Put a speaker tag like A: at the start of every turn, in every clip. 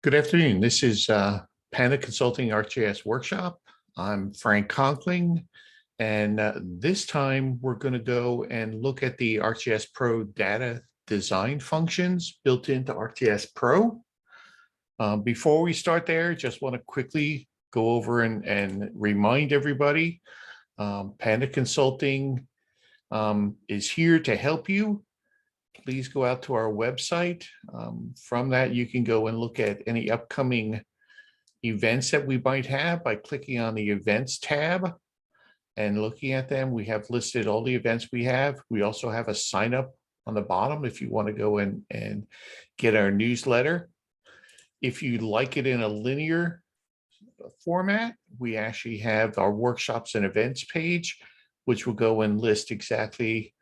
A: Good afternoon. This is Panda Consulting ArcGIS Workshop. I'm Frank Conkling, and this time we're going to go and look at the ArcGIS Pro data design functions built into ArcGIS Pro. Before we start there, just want to quickly go over and remind everybody, Panda Consulting is here to help you. Please go out to our website. From that, you can go and look at any upcoming events that we might have by clicking on the events tab and looking at them. We have listed all the events we have. We also have a sign up on the bottom if you want to go and get our newsletter. If you like it in a linear format, we actually have our workshops and events page, which will go and list exactly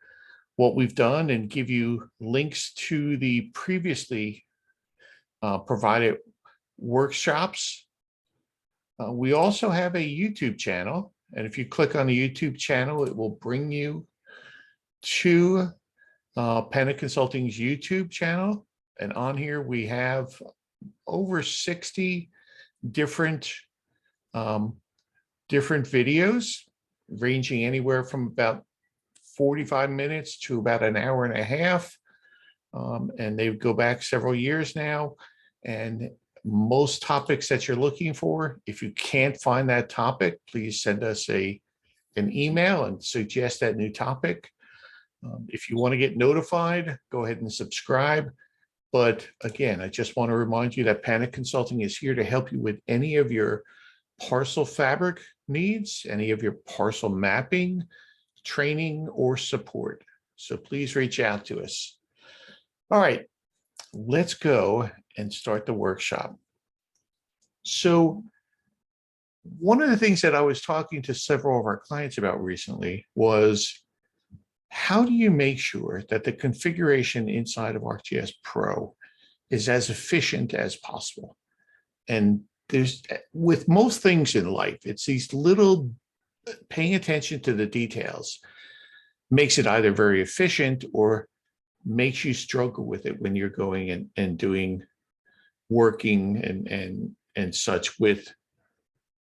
A: what we've done and give you links to the previously provided workshops. We also have a YouTube channel, and if you click on the YouTube channel, it will bring you to Panda Consulting's YouTube channel. And on here, we have over 60 different videos, ranging anywhere from about 45 minutes to about an hour and a half. And they go back several years now. And most topics that you're looking for, if you can't find that topic, please send us an email and suggest that new topic. If you want to get notified, go ahead and subscribe. But again, I just want to remind you that Panda Consulting is here to help you with any of your parcel fabric needs, any of your parcel mapping, training, or support. So please reach out to us. All right, let's go and start the workshop. So one of the things that I was talking to several of our clients about recently was, how do you make sure that the configuration inside of ArcGIS Pro is as efficient as possible? And with most things in life, it's these little, paying attention to the details makes it either very efficient or makes you struggle with it when you're going and doing working and such with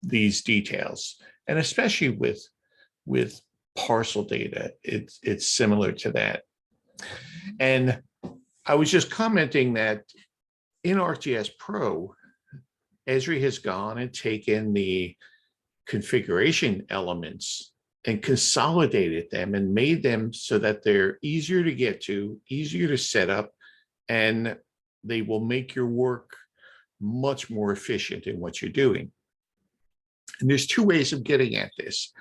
A: these details. And especially with parcel data, it's similar to that. And I was just commenting that in ArcGIS Pro, Esri has gone and taken the configuration elements and consolidated them and made them so that they're easier to get to, easier to set up, and they will make your work much more efficient in what you're doing. And there's two ways of getting at this.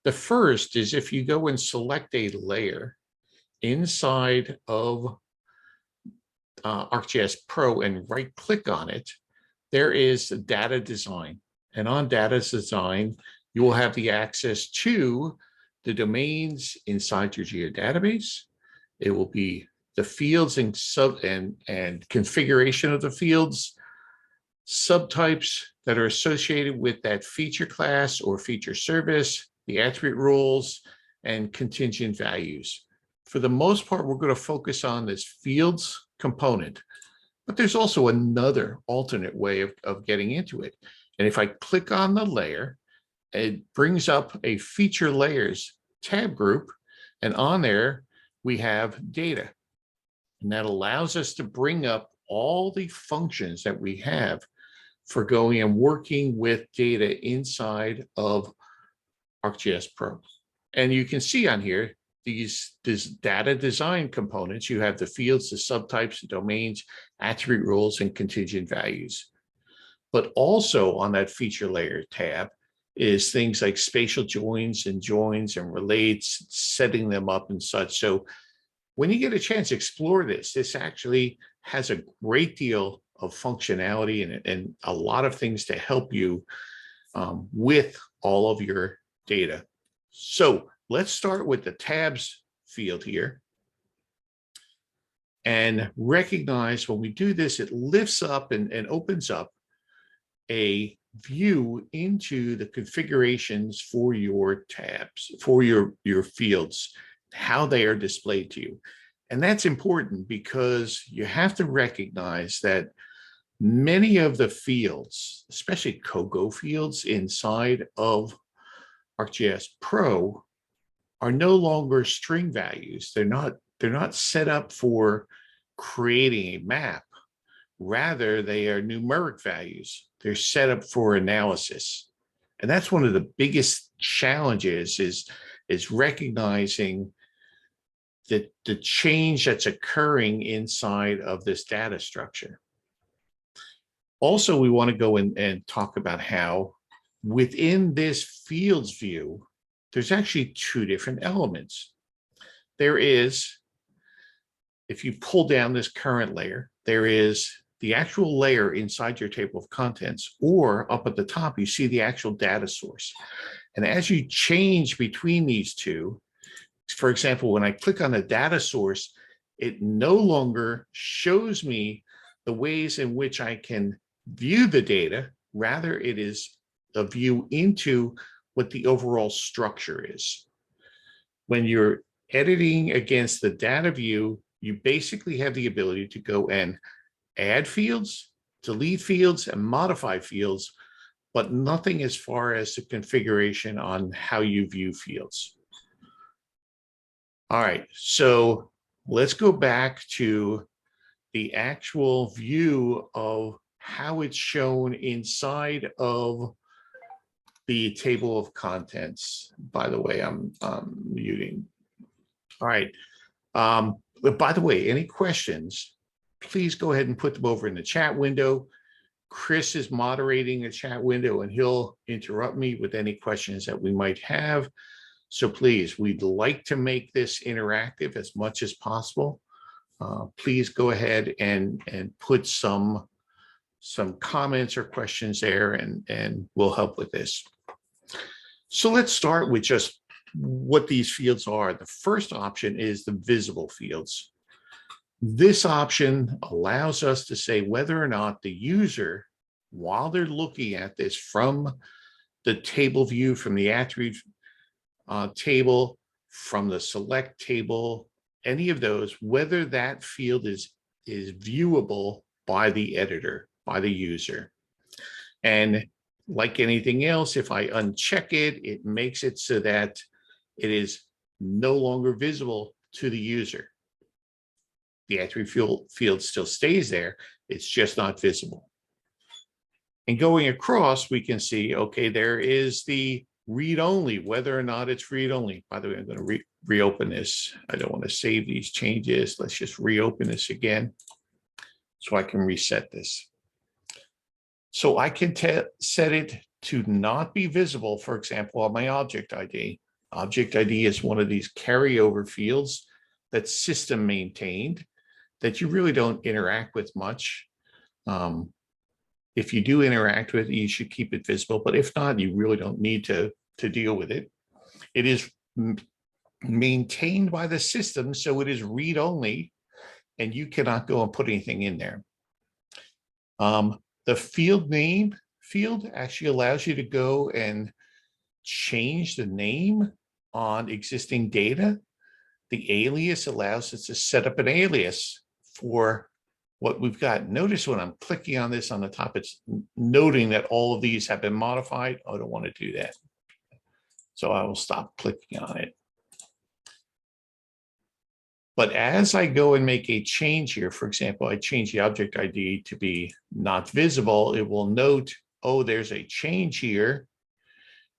A: The first is if you go and select a layer inside of ArcGIS Pro and right click on it, there is data design. And on data design, you will have the access to the domains inside your geodatabase. It will be the fields and configuration of the fields, subtypes that are associated with that feature class or feature service, the attribute rules, and contingent values. For the most part, we're going to focus on this fields component, but there's also another alternate way of getting into it. And if I click on the layer, it brings up a feature layers tab group, and on there we have data. And that allows us to bring up all the functions that we have for going and working with data inside of ArcGIS Pro. And you can see on here, these data design components, you have the fields, the subtypes, the domains, attribute rules, and contingent values. But also on that feature layer tab is things like spatial joins and relates, setting them up and such. So when you get a chance, explore this. This actually has a great deal of functionality and a lot of things to help you with all of your data. So let's start with the tabs field here. And recognize when we do this, it lifts up and opens up a view into the configurations for your tabs, for your fields, how they are displayed to you. And that's important because you have to recognize that Many of the fields, especially COGO fields inside of ArcGIS Pro, are no longer string values. They're not set up for creating a map. Rather, they are numeric values. They're set up for analysis. And that's one of the biggest challenges is recognizing that the change that's occurring inside of this data structure. Also, we want to go in and talk about how within this fields view, there's actually two different elements. There is, if you pull down this current layer, there is the actual layer inside your table of contents, or up at the top, you see the actual data source. And as you change between these two, for example, when I click on a data source, it no longer shows me the ways in which I can view the data. Rather, it is a view into what the overall structure is. When you're editing against the data view, you basically have the ability to go and add fields, delete fields, and modify fields, but nothing as far as the configuration on how you view fields. All right, so let's go back to the actual view of how it's shown inside of the table of contents. By the way, I'm muting. All right. But by the way, any questions, please go ahead and put them over in the chat window. Chris is moderating the chat window and he'll interrupt me with any questions that we might have. So please, we'd like to make this interactive as much as possible. Please go ahead and put some comments or questions there, and we'll help with this. So let's start with just what these fields are. The first option is the visible fields. This option allows us to say whether or not the user, while they're looking at this from the table view, from the attribute table, from the select table, any of those, whether that field is viewable by the editor, by the user. And like anything else, if I uncheck it, it makes it so that it is no longer visible to the user. The attribute field still stays there, it's just not visible. And going across, we can see, okay, there is the read-only, whether or not it's read-only. By the way, I'm going to reopen this. I don't want to save these changes. Let's just reopen this again so I can reset this. So I can set it to not be visible, for example, on my object ID. Object ID is one of these carryover fields that's system maintained that you really don't interact with much. If you do interact with it, you should keep it visible, but if not, you really don't need to deal with it. It is maintained by the system, so it is read-only, and you cannot go and put anything in there. The field name field actually allows you to go and change the name on existing data. The alias allows us to set up an alias for what we've got. Notice when I'm clicking on this on the top, it's noting that all of these have been modified. I don't want to do that. So I will stop clicking on it. But as I go and make a change here, for example, I change the object ID to be not visible, it will note, oh, there's a change here,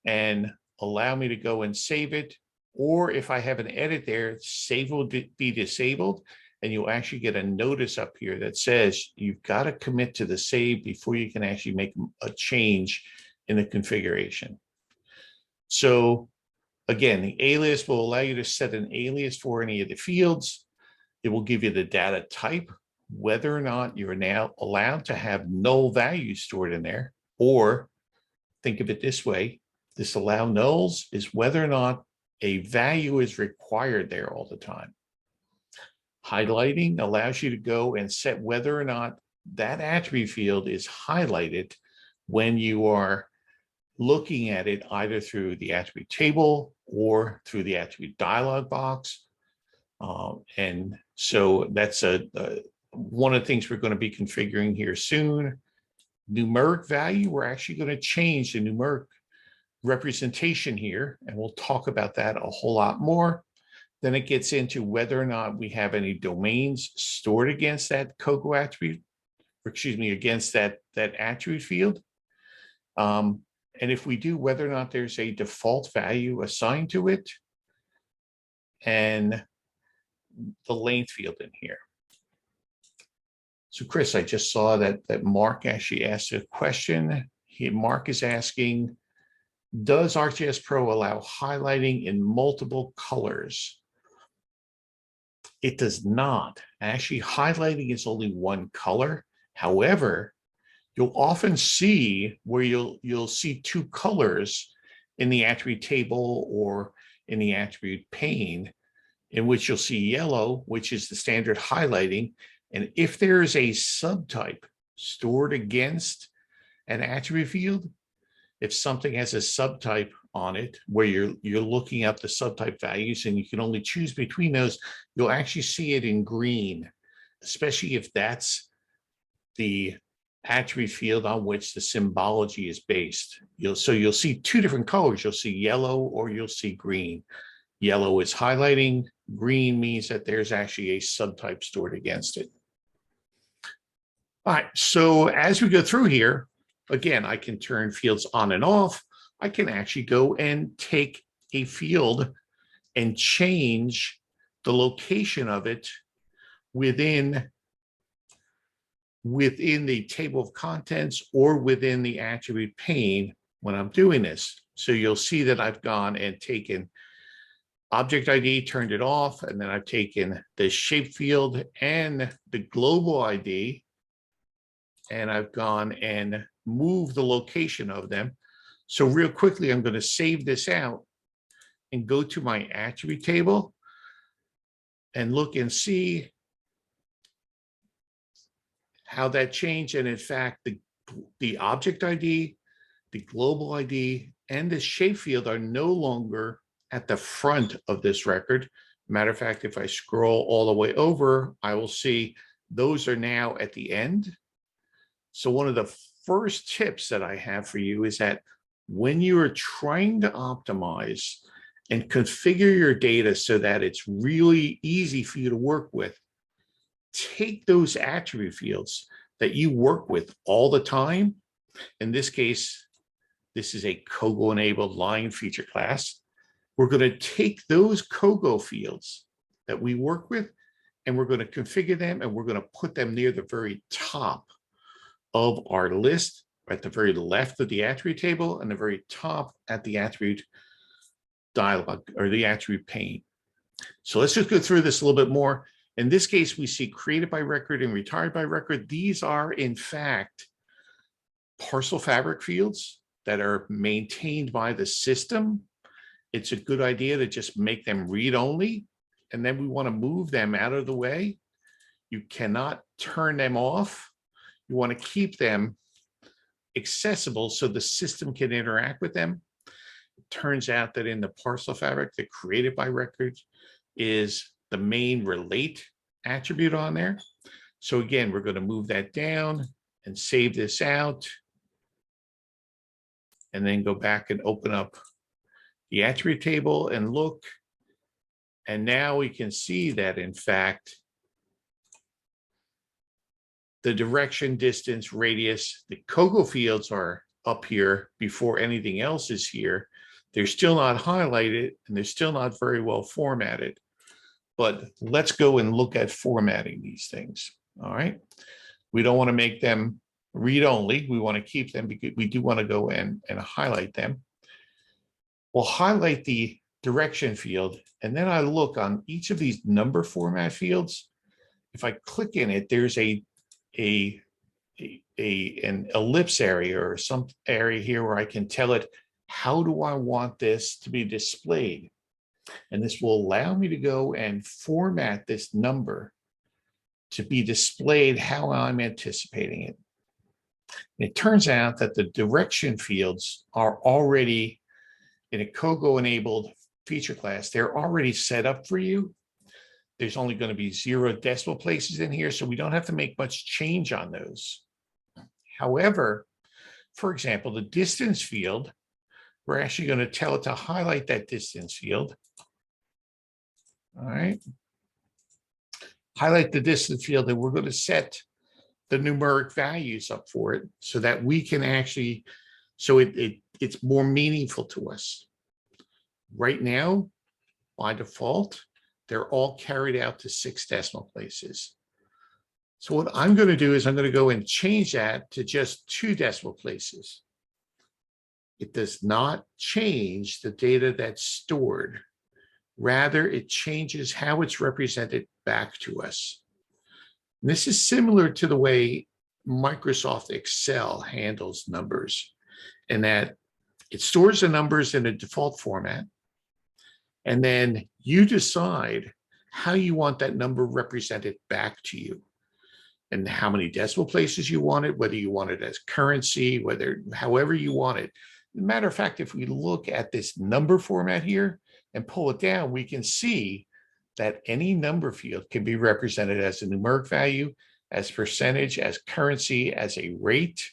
A: and allow me to go and save it. Or if I have an edit there, save will be disabled, and you'll actually get a notice up here that says you've got to commit to the save before you can actually make a change in the configuration. So again, the alias will allow you to set an alias for any of the fields. It will give you the data type, whether or not you're now allowed to have null values stored in there, or think of it this way, this allow nulls is whether or not a value is required there all the time. Highlighting allows you to go and set whether or not that attribute field is highlighted when you are looking at it either through the attribute table or through the attribute dialog box. And so that's one of the things we're going to be configuring here soon. Numeric value, we're actually going to change the numeric representation here, and we'll talk about that a whole lot more. Then it gets into whether or not we have any domains stored against that COGO attribute, or excuse me, against that attribute field. And if we do, whether or not there's a default value assigned to it, and the length field in here. So Chris, I just saw that Mark actually asked a question. Mark is asking, does ArcGIS Pro allow highlighting in multiple colors? It does not. Actually, highlighting is only one color. However, you'll often see where you'll see two colors in the attribute table or in the attribute pane, in which you'll see yellow, which is the standard highlighting. And if there is a subtype stored against an attribute field, if something has a subtype on it where you're looking up the subtype values and you can only choose between those, you'll actually see it in green, especially if that's the attribute field on which the symbology is based. So you'll see two different colors. You'll see yellow or you'll see green. Yellow is highlighting. Green means that there's actually a subtype stored against it. All right, so as we go through here, again, I can turn fields on and off. I can actually go and take a field and change the location of it within the table of contents or within the attribute pane when I'm doing this. So you'll see that I've gone and taken object ID, turned it off, and then I've taken the shape field and the global ID, and I've gone and moved the location of them. So real quickly, I'm going to save this out and go to my attribute table and look and see how that changed. And in fact, the object ID, the global ID, and the shape field are no longer at the front of this record. Matter of fact, if I scroll all the way over, I will see those are now at the end. So one of the first tips that I have for you is that when you are trying to optimize and configure your data so that it's really easy for you to work with, take those attribute fields that you work with all the time. In this case, this is a COGO enabled line feature class. We're going to take those COGO fields that we work with, and we're going to configure them, and we're going to put them near the very top of our list, at the very left of the attribute table and the very top at the attribute dialog or the attribute pane. So let's just go through this a little bit more. In this case, we see created by record and retired by record. These are, in fact, parcel fabric fields that are maintained by the system. It's a good idea to just make them read only, and then we want to move them out of the way. You cannot turn them off. You want to keep them accessible so the system can interact with them. It turns out that in the parcel fabric, the created by record is the main relate attribute on there. So again, we're going to move that down and save this out, and then go back and open up the attribute table and look. And now we can see that, in fact, the direction, distance, radius, the COGO fields are up here before anything else is here. They're still not highlighted, and they're still not very well formatted. But let's go and look at formatting these things. All right. We don't want to make them read only. We want to keep them because we do want to go in and highlight them. We'll highlight the direction field, and then I look on each of these number format fields. If I click in it, there's an ellipse area or some area here where I can tell it, how do I want this to be displayed? And this will allow me to go and format this number to be displayed how I'm anticipating it. It turns out that the direction fields are already in a COGO enabled feature class. They're already set up for you. there's only going to be 0 decimal places in here, so we don't have to make much change on those. However, for example, the distance field, we're actually going to tell it to highlight that distance field. All right. Highlight the distance field, and we're going to set the numeric values up for it so that we can actually, so it's more meaningful to us. Right now, by default, they're all carried out to 6 decimal places. So what I'm going to do is I'm going to go and change that to just 2 decimal places. It does not change the data that's stored. Rather, it changes how it's represented back to us. And this is similar to the way Microsoft Excel handles numbers, in that it stores the numbers in a default format, and then you decide how you want that number represented back to you, and how many decimal places you want it, whether you want it as currency, however you want it. As a matter of fact, if we look at this number format here and pull it down, we can see that any number field can be represented as a numeric value, as percentage, as currency, as a rate,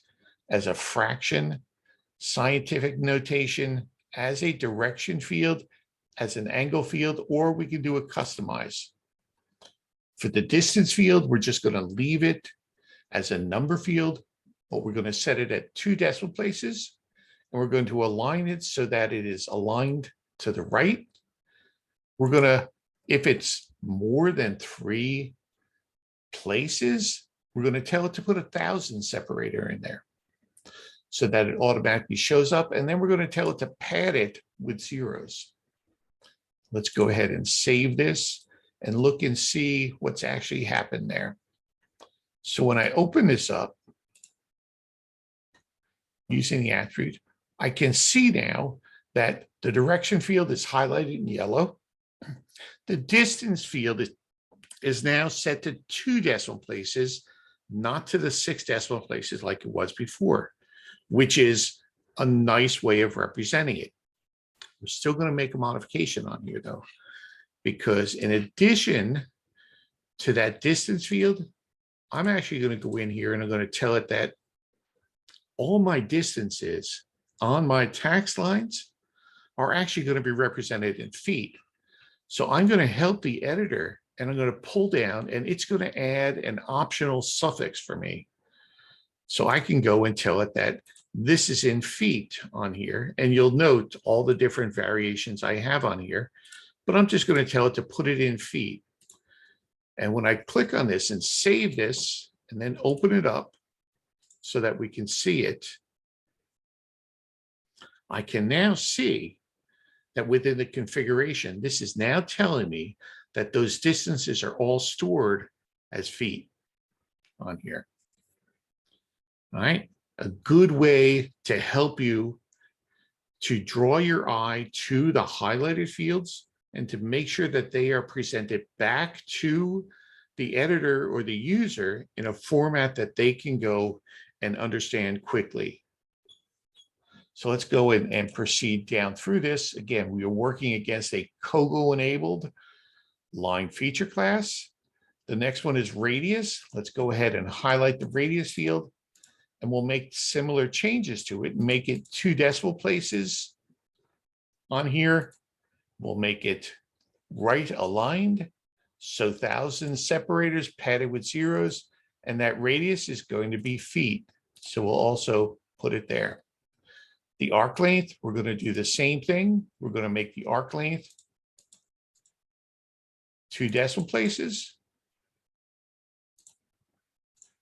A: as a fraction, scientific notation, as a direction field, as an angle field, or we can do a customize. For the distance field, we're just going to leave it as a number field, but we're going to set it at 2 decimal places, and we're going to align it so that it is aligned to the right. We're going to, if it's more than 3 places, we're going to tell it to put a 1,000 separator in there so that it automatically shows up. And then we're going to tell it to pad it with zeros. Let's go ahead and save this and look and see what's actually happened there. So when I open this up using the attribute, I can see now that the direction field is highlighted in yellow. The distance field is now set to 2 decimal places, not to the 6 decimal places like it was before, which is a nice way of representing it. We're still going to make a modification on here, though, because in addition to that distance field, I'm actually going to go in here and I'm going to tell it that all my distances on my tax lines are actually going to be represented in feet. So I'm going to help the editor, and I'm going to pull down, and it's going to add an optional suffix for me. So I can go and tell it that this is in feet on here, and you'll note all the different variations I have on here, but I'm just going to tell it to put it in feet. And when I click on this and save this and then open it up so that we can see it, I can now see that within the configuration, this is now telling me that those distances are all stored as feet on here. All right, a good way to help you to draw your eye to the highlighted fields and to make sure that they are presented back to the editor or the user in a format that they can go and understand quickly. So let's go in and proceed down through this. Again, we are working against a COGO enabled line feature class. The next one is radius. Let's go ahead and highlight the radius field, and we'll make similar changes to it and make it 2 decimal places on here. We'll make it right aligned, so 1,000 separators padded with zeros, and that radius is going to be feet. So we'll also put it there. The arc length, we're going to do the same thing. We're going to make the arc length 2 decimal places,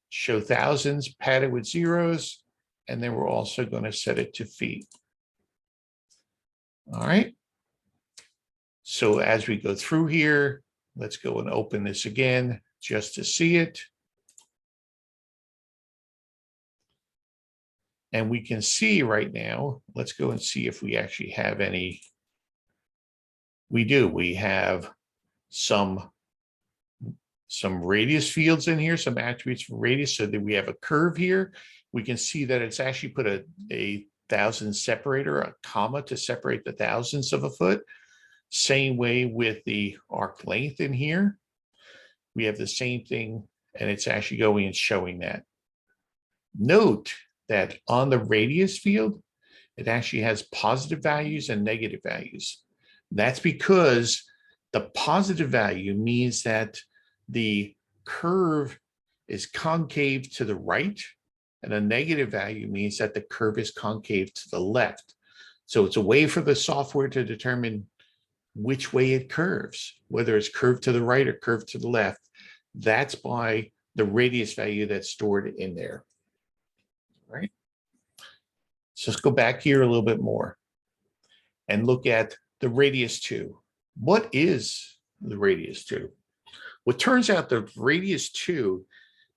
A: show thousands padded with zeros, and then we're also going to set it to feet. All right. So as we go through here, let's go and open this again just to see it. And we can see right now, let's go and see if we actually have any. We do. We have some radius fields in here, some attributes for radius, so that we have a curve here. We can see that it's actually put a 1,000 separator, a comma to separate the thousandths of a foot. Same way with the arc length in here. we have the same thing, and it's actually going and showing that. Note that on the radius field, it actually has positive values and negative values. That's because the positive value means that the curve is concave to the right, and a negative value means that the curve is concave to the left. So it's a way for the software to determine which way it curves, whether it's curved to the right or curved to the left. That's by the radius value that's stored in there, right? So let's go back here a little bit more and look at the radius 2. What is the radius 2? Well, it turns out the radius 2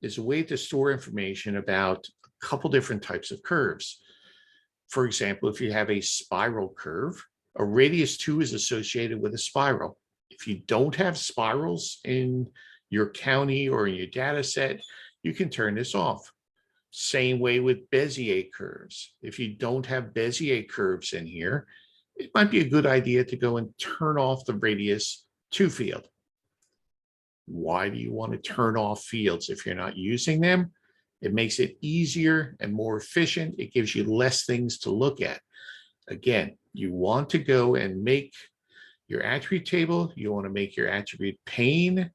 A: is a way to store information about a couple different types of curves. For example, if you have a spiral curve, a radius 2 is associated with a spiral. If you don't have spirals in your county or in your data set, you can turn this off. Same way with Bezier curves. If you don't have Bezier curves in here, it might be a good idea to go and turn off the radius 2 field. Why do you want to turn off fields if you're not using them? It makes it easier and more efficient. It gives you less things to look at. Again, you want to go and make your attribute table, you want to make your attribute pane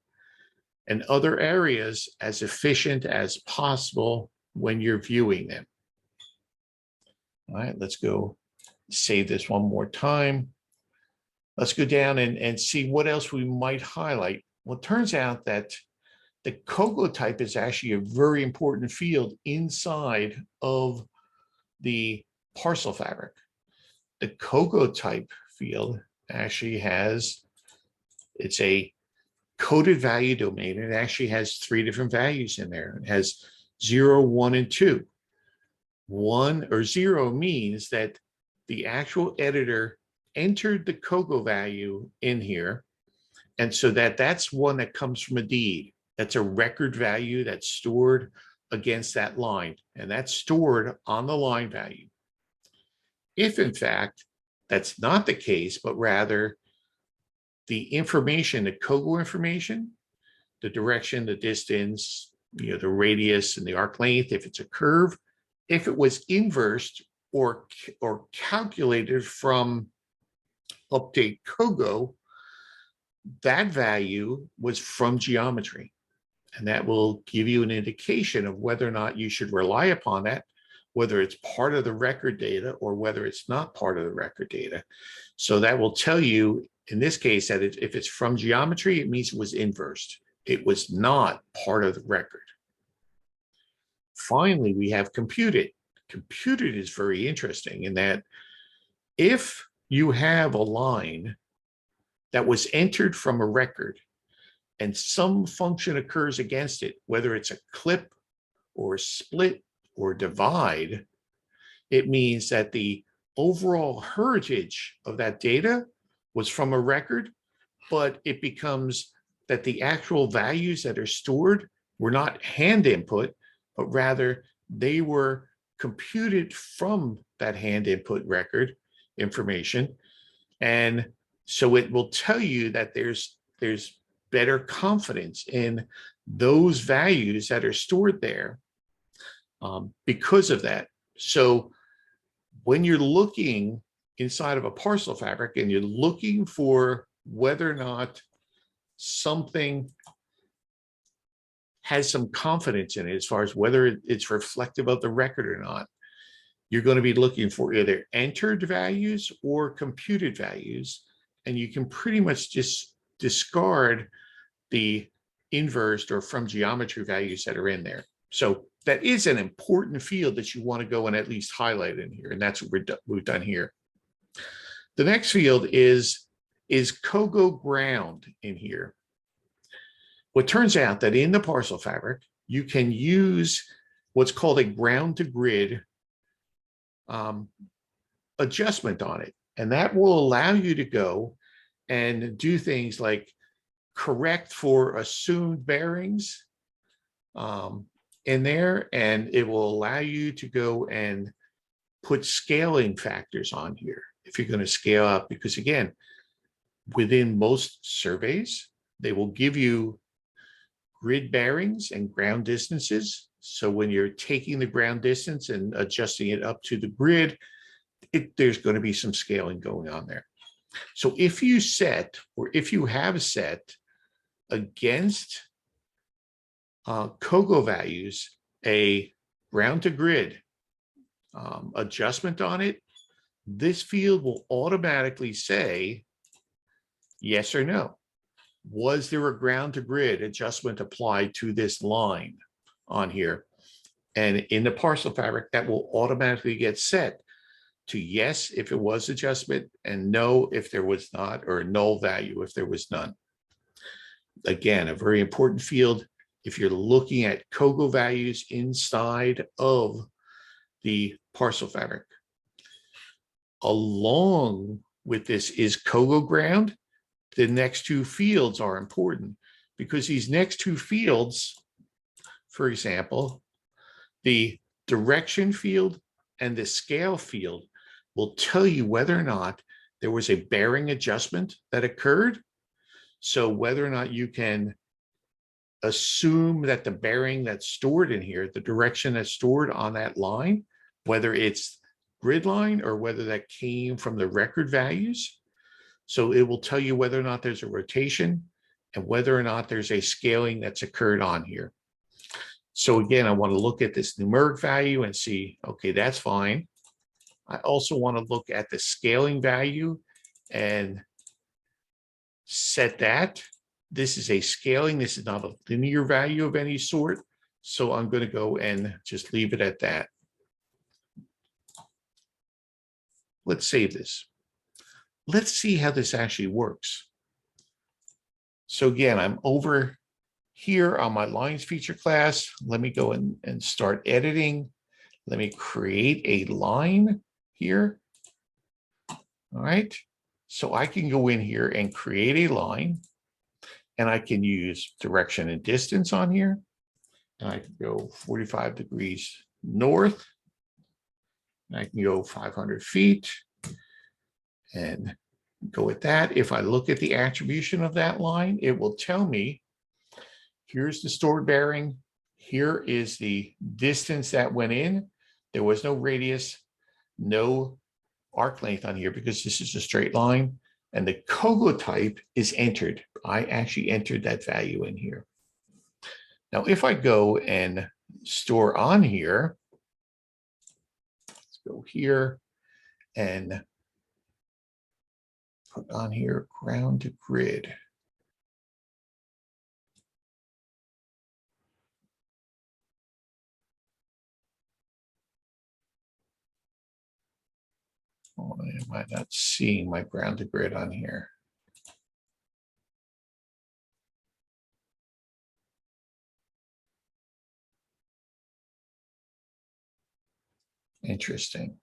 A: and other areas as efficient as possible when you're viewing them. All right, let's go save this one more time. Let's go down and see what else we might highlight. Well, it turns out that the COGO type is actually a very important field inside of the parcel fabric. The COGO type field actually has, it's a coded value domain. It actually has 3 different values in there. It has 0, 1, and 2. 1 or 0 means that the actual editor entered the COGO value in here. And so that's one that comes from a deed. That's a record value that's stored against that line. And that's stored on the line value. If in fact, that's not the case, but rather the information, the COGO information, the direction, the distance, the radius and the arc length, if it's a curve, if it was inversed or calculated from update COGO, that value was from geometry. And that will give you an indication of whether or not you should rely upon that, whether it's part of the record data or whether it's not part of the record data. So that will tell you, in this case, that if it's from geometry, it means it was inversed. It was not part of the record. Finally, we have computed. Computed is very interesting in that if you have a line that was entered from a record and some function occurs against it, whether it's a clip or a split or divide, it means that the overall heritage of that data was from a record, but it becomes that the actual values that are stored were not hand input, but rather they were computed from that hand input record information. And so it will tell you that there's better confidence in those values that are stored there because of that. So when you're looking inside of a parcel fabric and you're looking for whether or not something has some confidence in it as far as whether it's reflective of the record or not, you're going to be looking for either entered values or computed values, and you can pretty much just discard the inversed or from geometry values that are in there. So that is an important field that you want to go and at least highlight in here, and that's what we've done here. The next field is COGO ground in here. Well, it turns out that in the parcel fabric, you can use what's called a ground to grid adjustment on it. And that will allow you to go and do things like correct for assumed bearings in there. And it will allow you to go and put scaling factors on here if you're going to scale up, because again, within most surveys, they will give you grid bearings and ground distances. So when you're taking the ground distance and adjusting it up to the grid, there's going to be some scaling going on there. So if you set, or if you have set against COGO values, a ground to grid adjustment on it, this field will automatically say yes or no. Was there a ground to grid adjustment applied to this line on here? And in the parcel fabric, that will automatically get set to yes if it was adjustment, and no if there was not, or null value if there was none. Again, a very important field if you're looking at COGO values inside of the parcel fabric. Along with this is COGO ground. The next two fields are important because these next two fields, for example, the direction field and the scale field, will tell you whether or not there was a bearing adjustment that occurred. So whether or not you can assume that the bearing that's stored in here, the direction that's stored on that line, whether it's grid line or whether that came from the record values. So it will tell you whether or not there's a rotation and whether or not there's a scaling that's occurred on here. So again, I want to look at this numeric value and see, okay, that's fine. I also want to look at the scaling value and set that. This is a scaling. This is not a linear value of any sort. So I'm going to go and just leave it at that. Let's save this. Let's see how this actually works. So again, I'm over here on my lines feature class. Let me go and start editing. Let me create a line here. All right. So I can go in here and create a line, and I can use direction and distance on here. And I can go 45 degrees north. And I can go 500 feet and go with that. If I look at the attribution of that line, it will tell me, here's the stored bearing. Here is the distance that went in. There was no radius, no arc length on here because this is a straight line. And the COGO type is entered. I actually entered that value in here. Now, if I go and store on here, let's go here and put on here ground to grid. Oh, am I not seeing my ground to grid on here? Interesting.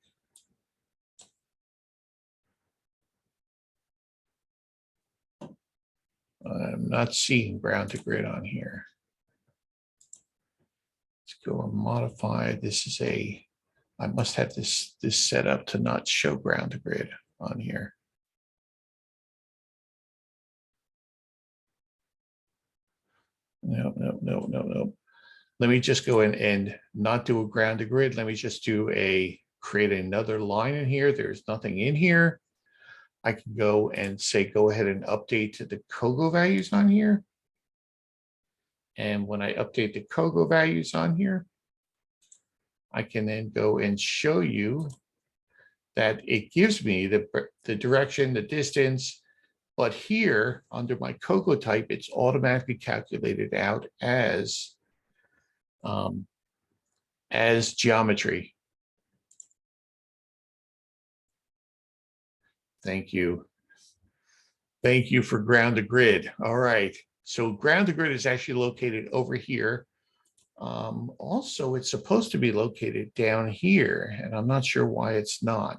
A: I'm not seeing ground to grid on here. Let's go and modify. This is a, I must have this set up to not show ground to grid on here. No. Let me just go in and not do a ground to grid. Let me just do create another line in here. There's nothing in here. I can go and say, go ahead and update the COGO values on here. And when I update the COGO values on here, I can then go and show you that it gives me the direction, the distance, but here under my COGO type, it's automatically calculated out as geometry. Thank you. Thank you for ground to grid. All right. So ground to grid is actually located over here. Also, it's supposed to be located down here, and I'm not sure why it's not.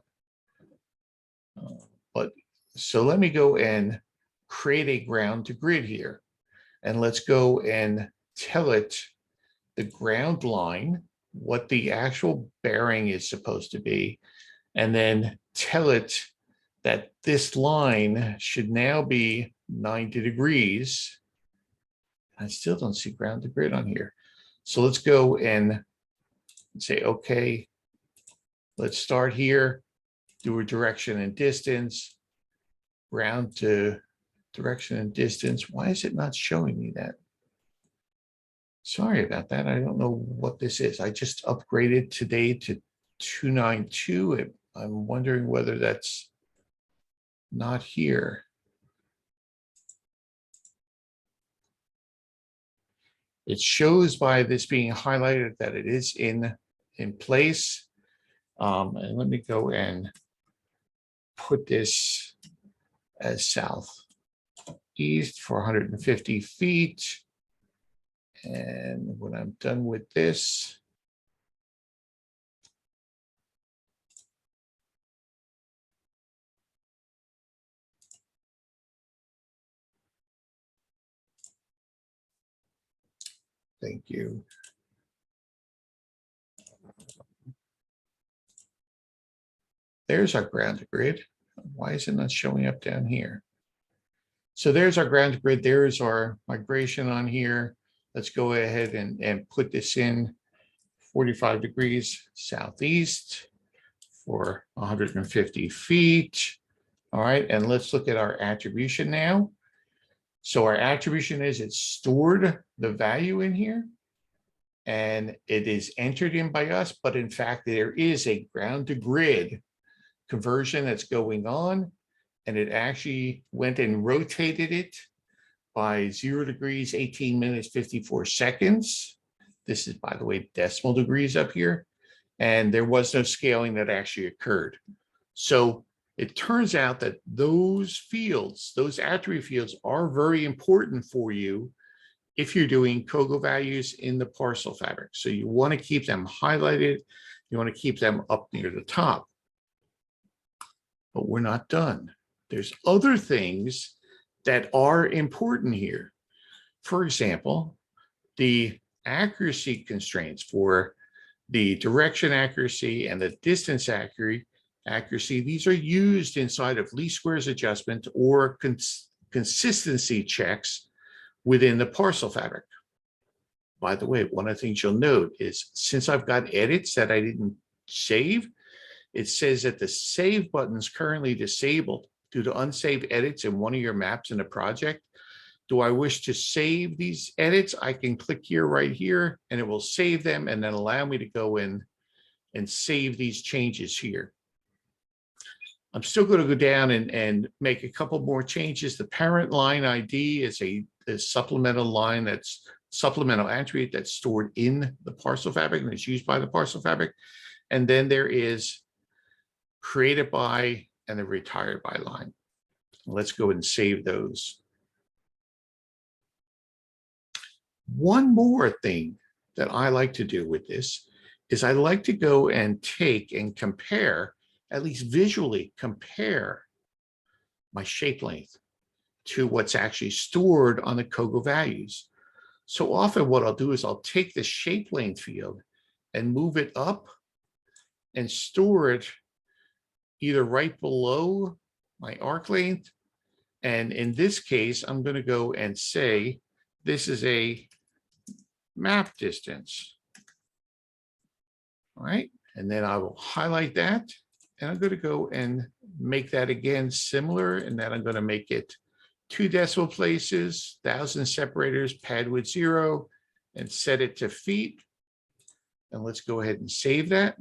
A: But so let me go and create a ground to grid here. And let's go and tell it the ground line, what the actual bearing is supposed to be, and then tell it that this line should now be 90 degrees I still don't see ground to grid on here. So let's go and say, okay, let's start here, do a direction and distance, ground to direction and distance. Why is it not showing me that? Sorry about that. I don't know what this is. I just upgraded today to 292. I'm wondering whether that's not here. It shows by this being highlighted that it is in place. And let me go and put this as southeast for 150 feet. And when I'm done with this, thank you. There's our ground grid. Why is it not showing up down here? So there's our ground grid. There's our migration on here. Let's go ahead and put this in 45 degrees southeast for 150 feet. All right, and let's look at our attribution now. So our attribution is it's stored the value in here and it is entered in by us, but in fact, there is a ground to grid conversion that's going on, and it actually went and rotated it by 0 degrees, 18 minutes, 54 seconds. This is, by the way, decimal degrees up here. And there was no scaling that actually occurred. So it turns out that those fields, those attribute fields, are very important for you if you're doing COGO values in the parcel fabric. So you want to keep them highlighted. You want to keep them up near the top. But we're not done. There's other things that are important here. For example, the accuracy constraints for the direction accuracy and the distance accuracy, these are used inside of least squares adjustment or consistency checks within the parcel fabric. By the way, one of the things you'll note is since I've got edits that I didn't save, it says that the save button is currently disabled due to unsaved edits in one of your maps in the project. Do I wish to save these edits? I can click here, right here, and it will save them and then allow me to go in and save these changes here. I'm still going to go down and make a couple more changes. The parent line ID is a supplemental line that's supplemental attribute that's stored in the parcel fabric and is used by the parcel fabric. And then there is created by and the retired by line. Let's go and save those. One more thing that I like to do with this is I like to go and take and compare, at least visually compare my shape length to what's actually stored on the COGO values. So often what I'll do is I'll take the shape length field and move it up and store it either right below my arc length. And in this case, I'm going to go and say, this is a map distance. All right. And then I will highlight that. And I'm going to go and make that again similar. And then I'm going to make it 2 decimal places, 1,000 separators, pad width 0, and set it to feet. And let's go ahead and save that.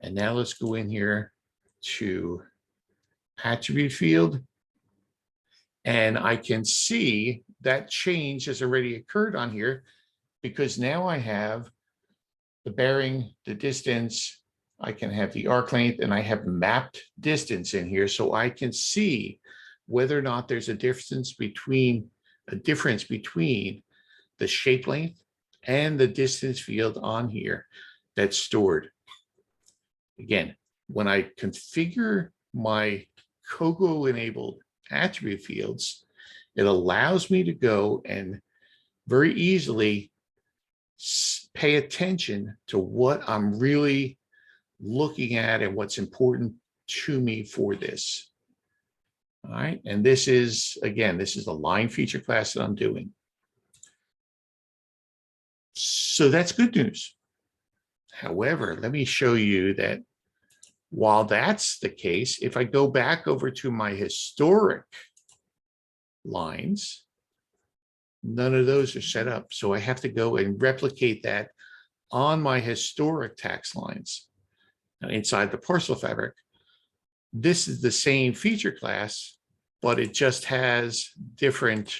A: And now let's go in here to attribute field. And I can see that change has already occurred on here because now I have the bearing, the distance, I can have the arc length, and I have mapped distance in here. So I can see whether or not there's a difference between the shape length and the distance field on here that's stored. Again, when I configure my COGO enabled attribute fields, it allows me to go and very easily pay attention to what I'm really looking at and what's important to me for this. All right, and this is, again, this is the line feature class that I'm doing. So that's good news. However, let me show you that while that's the case, if I go back over to my historic lines, none of those are set up. So I have to go and replicate that on my historic tax lines. Now, inside the parcel fabric, this is the same feature class, but it just has different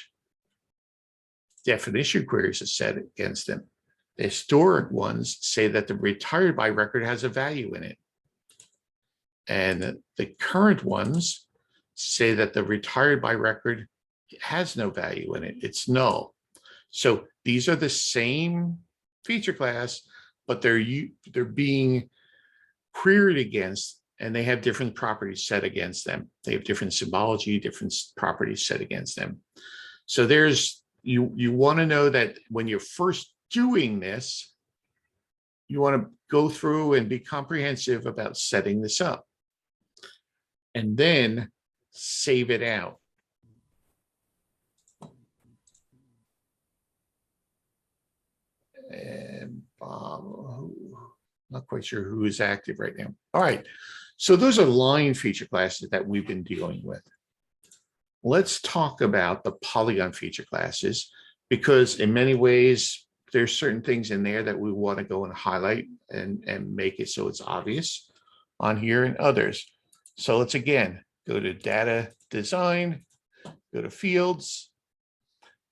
A: definition queries are set against them. The historic ones say that the retired by record has a value in it. And the current ones say that the retired by record has no value in it. It's null. So these are the same feature class, but they're being queried against, and they have different properties set against them. They have different symbology, different properties set against them. So there's, you want to know that when you're first doing this, you want to go through and be comprehensive about setting this up, and then save it out. And not quite sure who is active right now. All right, so those are line feature classes that we've been dealing with. Let's talk about the Polygon feature classes, because in many ways, there's certain things in there that we want to go and highlight and make it so it's obvious on here, and others. So let's again go to data design, go to fields,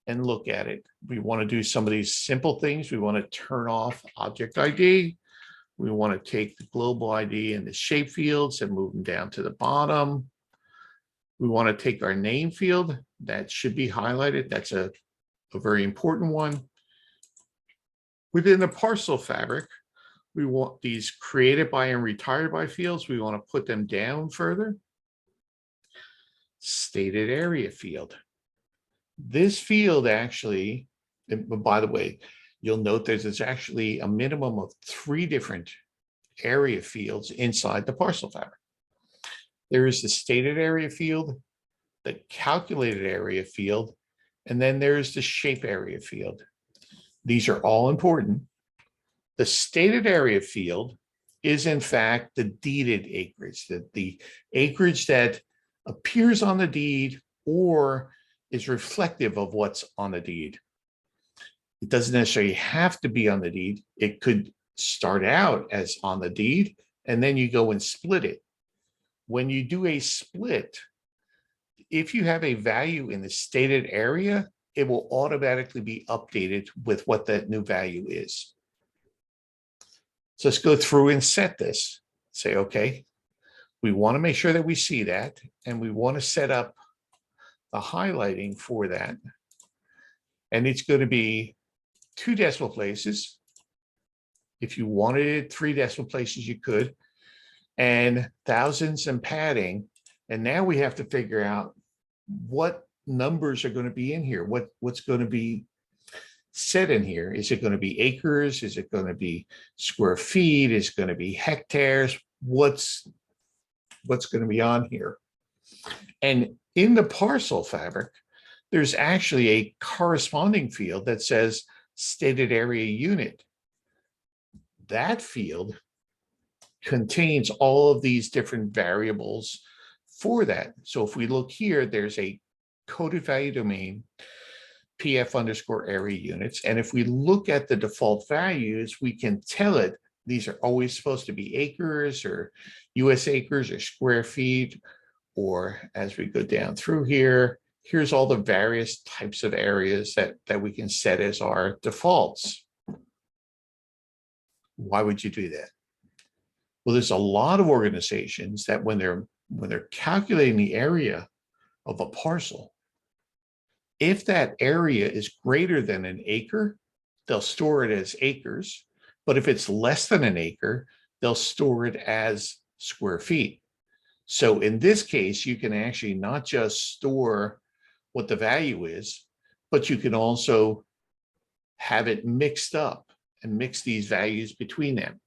A: and look at it. We want to do some of these simple things. We want to turn off object ID. We want to take the global ID and the shape fields and move them down to the bottom. We want to take our name field. That should be highlighted. That's a very important one. Within the parcel fabric, we want these created by and retired by fields. We want to put them down further. Stated area field. This field actually, by the way, you'll note there's actually a minimum of 3 different area fields inside the parcel fabric. There is the stated area field, the calculated area field, and then there's the shape area field. These are all important. The stated area field is in fact the deeded acreage, the acreage that appears on the deed or is reflective of what's on the deed. It doesn't necessarily have to be on the deed. It could start out as on the deed, and then you go and split it. When you do a split, if you have a value in the stated area, it will automatically be updated with what that new value is. So let's go through and set this. Say, okay, we want to make sure that we see that, and we want to set up the highlighting for that. And it's going to be 2 decimal places. If you wanted it 3 decimal places, you could, and thousands and padding. And now we have to figure out what numbers are going to be in here. What's going to be set in here? Is it going to be acres? Is it going to be square feet? Is it going to be hectares? What's going to be on here? And in the parcel fabric, there's actually a corresponding field that says stated area unit. That field contains all of these different variables for that. So if we look here, there's a coded value domain, PF_area units. And if we look at the default values, we can tell it these are always supposed to be acres or US acres or square feet. Or as we go down through here, here's all the various types of areas that we can set as our defaults. Why would you do that? Well, there's a lot of organizations that when they're calculating the area of a parcel, if that area is greater than an acre, they'll store it as acres. But if it's less than an acre, they'll store it as square feet. So in this case, you can actually not just store what the value is, but you can also have it mixed up and mix these values between them.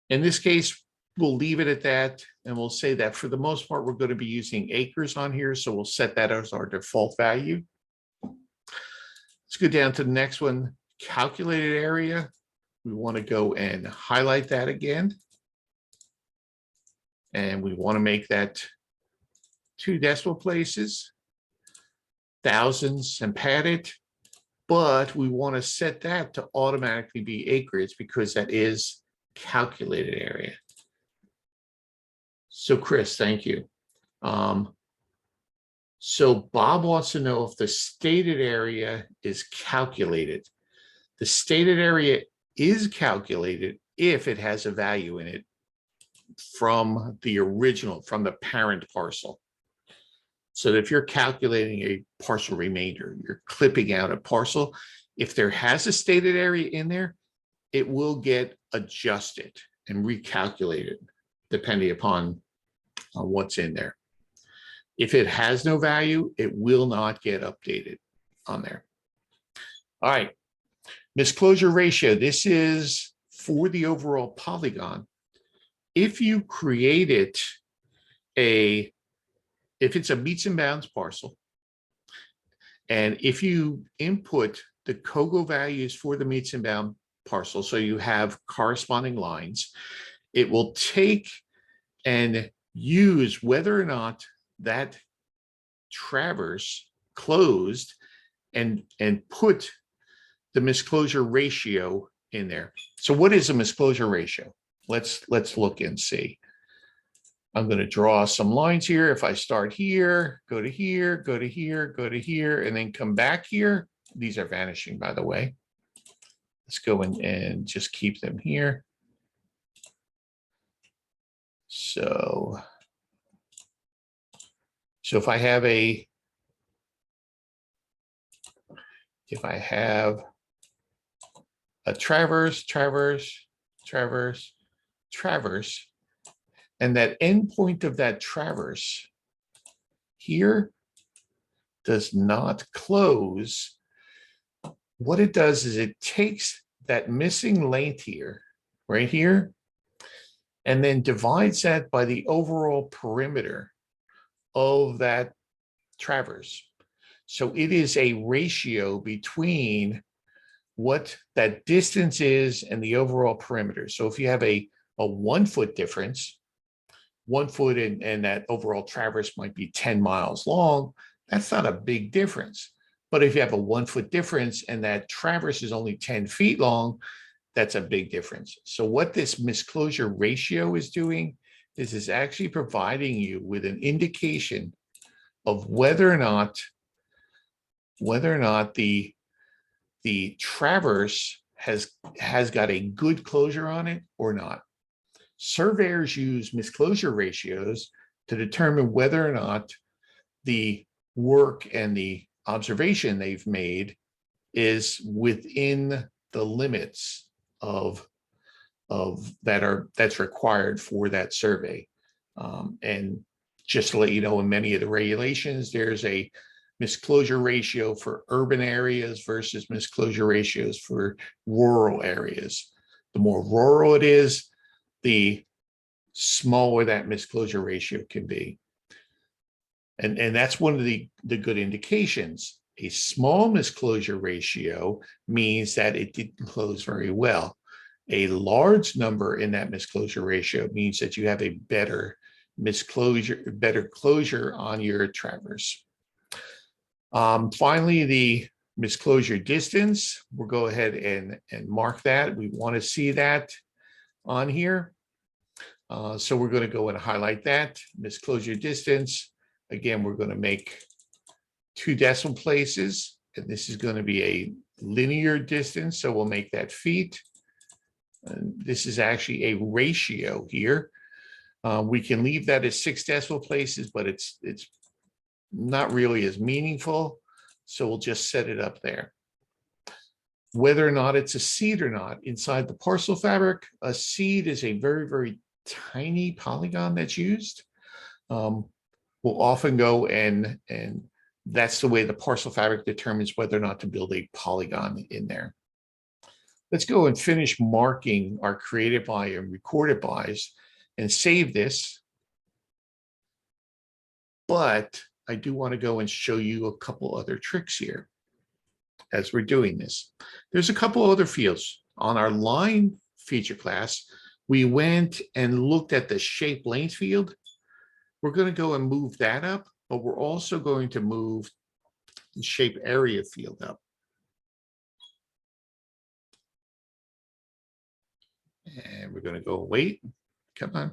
A: In this case, we'll leave it at that. And we'll say that for the most part, we're going to be using acres on here. So we'll set that as our default value. Let's go down to the next one, calculated area. We want to go and highlight that again. And we want to make that 2 decimal places, thousands, and pad it. But we want to set that to automatically be acreage because that is calculated area. So Chris, thank you. So Bob wants to know if the stated area is calculated. The stated area is calculated if it has a value in it from the original, from the parent parcel. So if you're calculating a parcel remainder, you're clipping out a parcel, if there has a stated area in there, it will get adjusted and recalculated depending upon what's in there. If it has no value, it will not get updated on there. All right, misclosure ratio. This is for the overall polygon. If you created if it's a meets and bounds parcel, and if you input the COGO values for the meets and bound parcel, so you have corresponding lines, it will take and use whether or not that traverse closed and put the misclosure ratio in there. So what is a misclosure ratio? Let's look and see. I'm going to draw some lines here. If I start here, go to here, go to here, go to here, and then come back here. These are vanishing, by the way. Let's go in and just keep them here. So if I have a traverse, and that endpoint of that traverse here does not close, what it does is it takes that missing length here, right here, and then divides that by the overall perimeter of that traverse. So it is a ratio between what that distance is and the overall perimeter. So if you have a 1 foot difference, 1 foot and that overall traverse might be 10 miles long, that's not a big difference. But if you have a 1 foot difference and that traverse is only 10 feet long, that's a big difference. So what this misclosure ratio is doing is actually providing you with an indication of whether or not the traverse has got a good closure on it or not. Surveyors use misclosure ratios to determine whether or not the work and the observation they've made is within the limits of that's required for that survey. And just to let you know, in many of the regulations, there's a misclosure ratio for urban areas versus misclosure ratios for rural areas. The more rural it is, the smaller that misclosure ratio can be. And that's one of the good indications. A small misclosure ratio means that it didn't close very well. A large number in that misclosure ratio means that you have a better closure on your traverse. Finally, the misclosure distance, we'll go ahead and mark that. We want to see that on here. So we're going to go and highlight that misclosure distance. Again, we're going to make 2 decimal places, and this is going to be a linear distance. So we'll make that feet. And this is actually a ratio here. We can leave that as 6 decimal places, but it's not really as meaningful. So we'll just set it up there. Whether or not it's a seed or not, inside the parcel fabric, a seed is a very, very tiny polygon that's used. We'll often go and that's the way the parcel fabric determines whether or not to build a polygon in there. Let's go and finish marking our created by and recorded bys. and save this. But I do want to go and show you a couple other tricks here as we're doing this. There's a couple other fields. On our line feature class, we went and looked at the shape length field. We're going to go and move that up, but we're also going to move the shape area field up. And we're going to go wait. Come on.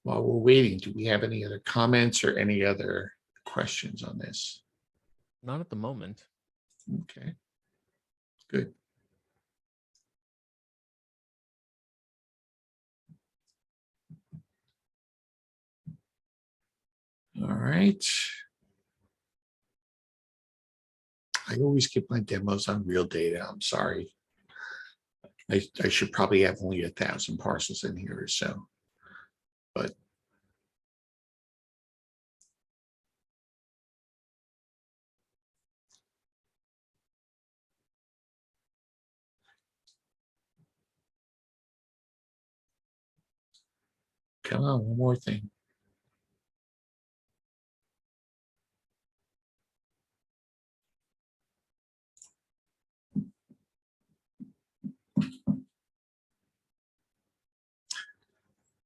A: While we're waiting, do we have any other comments or any other questions on this?
B: Not at the moment.
A: Okay, good. All right. I always get my demos on real data. I'm sorry. I should probably have only 1,000 parcels in here or so, but come on, one more thing.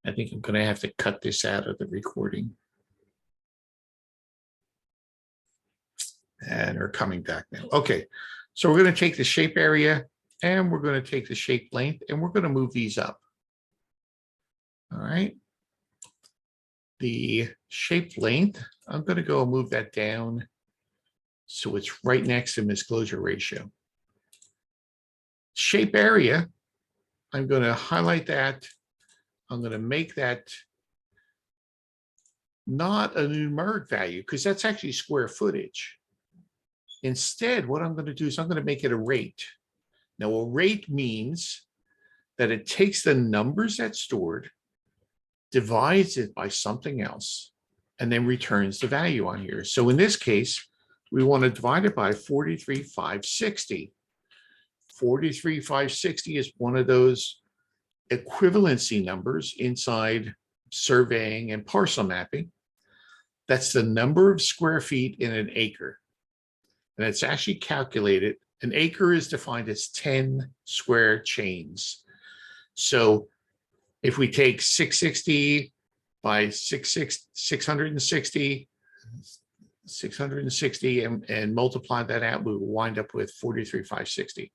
A: I think I'm going to have to cut this out of the recording. And we're coming back now. Okay, so we're going to take the shape area and we're going to take the shape length and we're going to move these up. All right. The shape length, I'm going to go and move that down so it's right next to misclosure ratio. Shape area, I'm going to highlight that. I'm going to make that not a numeric value because that's actually square footage. Instead, what I'm going to do is I'm going to make it a rate. Now, a rate means that it takes the numbers that's stored, divides it by something else, and then returns the value on here. So in this case, we want to divide it by 43,560. 43,560 is one of those equivalency numbers inside surveying and parcel mapping. That's the number of square feet in an acre. And it's actually calculated. An acre is defined as 10 square chains. So if we take 660 by 660 and multiply that out, we will wind up with 43,560.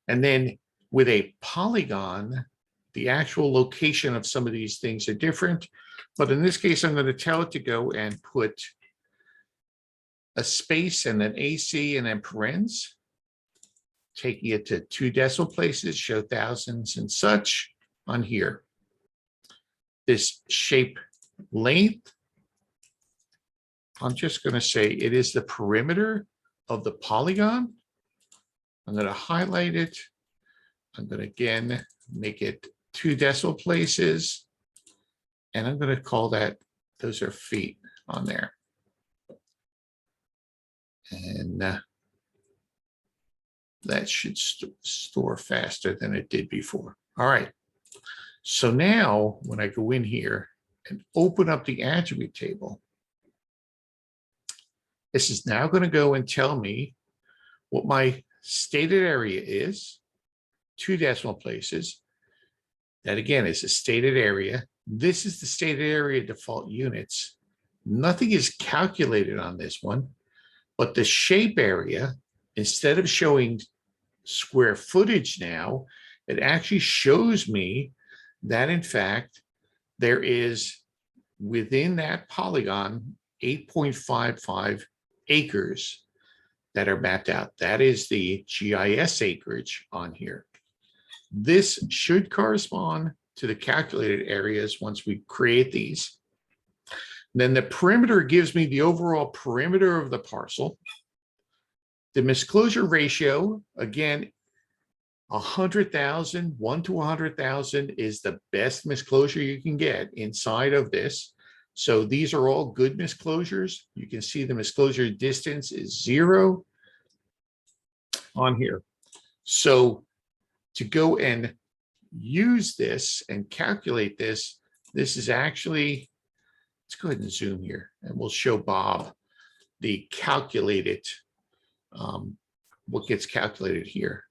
A: And then with a polygon, the actual location of some of these things are different. But in this case, I'm going to tell it to go and put a space and then AC and then parens, taking it to 2 decimal places, show thousands and such on here. This shape length, I'm just going to say it is the perimeter of the polygon. I'm going to highlight it. I'm going to again make it 2 decimal places. And I'm going to call that, those are feet on there. And that should store faster than it did before. All right. So now when I go in here and open up the attribute table, this is now going to go and tell me what my stated area is, 2 decimal places. That again is a stated area. This is the stated area default units. Nothing is calculated on this one, but the shape area, instead of showing square footage now, it actually shows me that in fact, there is within that polygon 8.55 acres that are mapped out. That is the GIS acreage on here. This should correspond to the calculated areas once we create these. Then the perimeter gives me the overall perimeter of the parcel. The misclosure ratio, again, 100,000, 1 to 100,000 is the best misclosure you can get inside of this. So these are all good misclosures. You can see the misclosure distance is 0 on here. So to go and use this and calculate this, this is actually, let's go ahead and zoom here and we'll show Bob the calculated, what gets calculated here.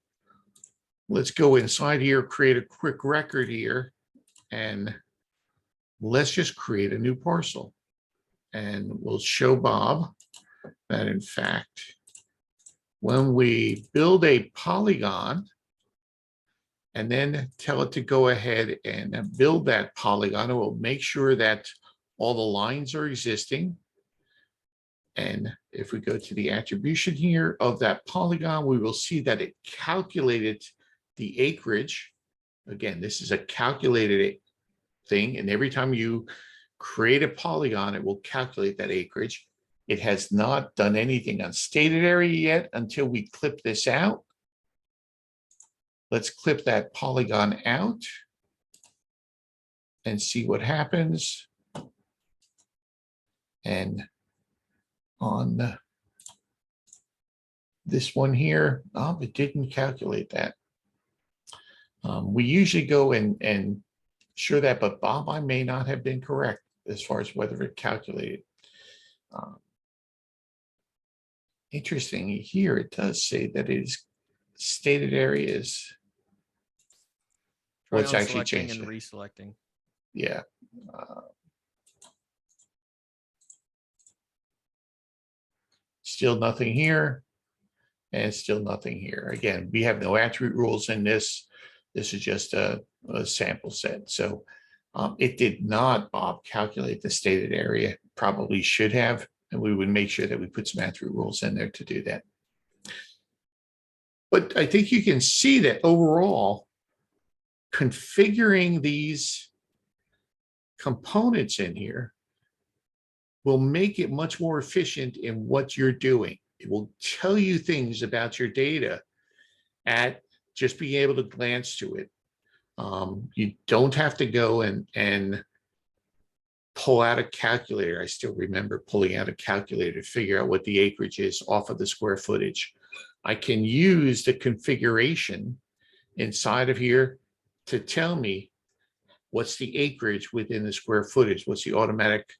A: Let's go inside here, create a quick record here, and let's just create a new parcel. And we'll show Bob that in fact, when we build a polygon and then tell it to go ahead and build that polygon, it will make sure that all the lines are existing. And if we go to the attribution here of that polygon, we will see that it calculated the acreage. Again, this is a calculated thing. And every time you create a polygon, it will calculate that acreage. It has not done anything on stated area yet until we clip this out. Let's clip that polygon out and see what happens. And on this one here, it didn't calculate that. We usually go and sure that, but Bob, I may not have been correct as far as whether it calculated. Interesting here, it does say that it is stated areas. What's actually changed
B: and reselecting.
A: Yeah. Still nothing here, and still nothing here. Again, we have no attribute rules in this. This is just a sample set. So it did not, Bob, calculate the stated area. Probably should have, and we would make sure that we put some attribute rules in there to do that. But I think you can see that overall, configuring these components in here will make it much more efficient in what you're doing. It will tell you things about your data at just being able to glance to it. You don't have to go and pull out a calculator. I still remember pulling out a calculator to figure out what the acreage is off of the square footage. I can use the configuration inside of here to tell me what's the acreage within the square footage, what's the automatic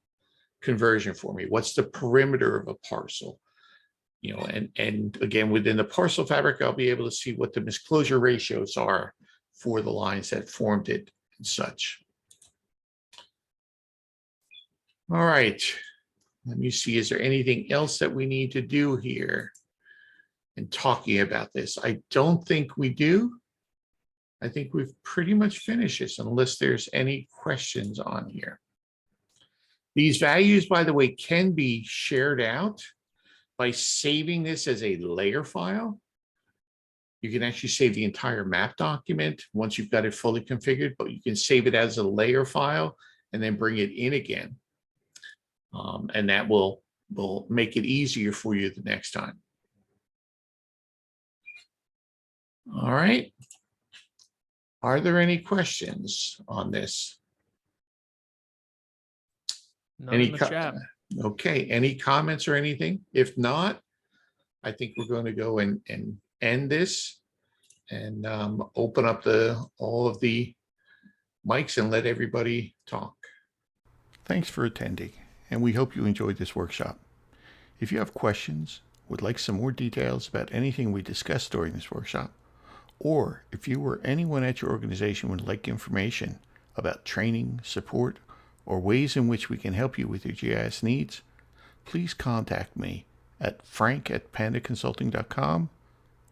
A: conversion for me, what's the perimeter of a parcel, you know, and again, within the parcel fabric, I'll be able to see what the misclosure ratios are for the lines that formed it and such. All right, let me see, is there anything else that we need to do here in talking about this? I don't think we do. I think we've pretty much finished this unless there's any questions on here. These values, by the way, can be shared out by saving this as a layer file. You can actually save the entire map document once you've got it fully configured, but you can save it as a layer file and then bring it in again. And that will make it easier for you the next time. All right. Are there any questions on this?
B: None in the chat.
A: Okay, any comments or anything? If not, I think we're going to go and end this and open up all of the mics and let everybody talk. Thanks for attending, and we hope you enjoyed this workshop. If you have questions, would like some more details about anything we discussed during this workshop, or if you or anyone at your organization would like information about training, support, or ways in which we can help you with your GIS needs, please contact me at frank@pandaconsulting.com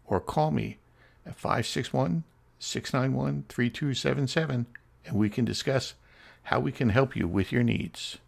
A: or call me at 561-691-3277, and we can discuss how we can help you with your needs.